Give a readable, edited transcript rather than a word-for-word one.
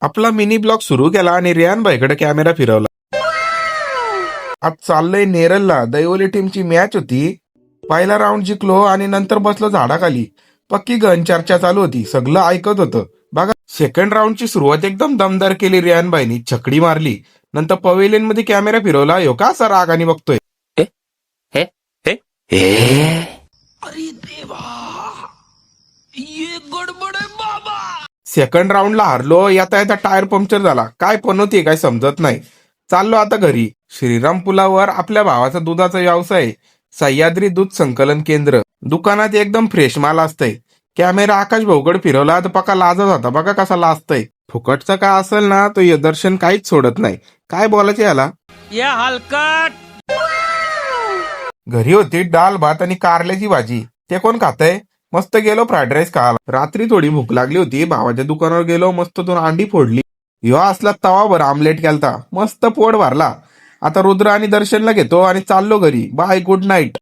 आपला mini blog सुरू केला आणि रियान भाईकडे कॅमेरा फिरवला. आज चाललंय नेरलला. दैवली टीमची मॅच होती. पहिला राऊंड जिंकलो आणि नंतर बसलो झाडाखाली. पक्की गण चर्चा चालू होती. सगळं ऐकत होतं. बघा, सेकंड राऊंडची सुरुवात एकदम दमदार केली रियान भाईनी. छकडी मारली. नंतर पवेलियन मध्ये कॅमेरा फिरवला. ह्यो का असा रागाने बघतोय. सेकंड राऊंडला हारलो. येता येता टायर पंक्चर झाला. काय पण होती काय समजत नाही. चाललो आता घरी. श्रीराम पुलावर आपल्या भावाचा दुधाचा व्यवसाय. सह्याद्री दूध संकलन केंद्र. दुकानात एकदम फ्रेश माल असतंय. कॅमेरा आकाश भाऊकडे फिरवला तर पक्का लाजत होता. बघा कसा लाजतय. फुकटचा काय असेल ना तो हे दर्शन काहीच सोडत नाही. काय बोलायचे याला. या हलकट. घरी होती डाळ भात आणि कारल्याची भाजी. ते कोण खातंय. मस्त गेलो फ्राईड राईस खायला. रात्री थोडी भूक लागली होती. भावाच्या दुकानावर गेलो. मस्त दोन अंडी फोडली. ह्यो असला तवाभर आमलेट केलता. मस्त पोट भरला. आता रुद्र आणि दर्शनला घेतो आणि चाललो घरी. Bye, good night.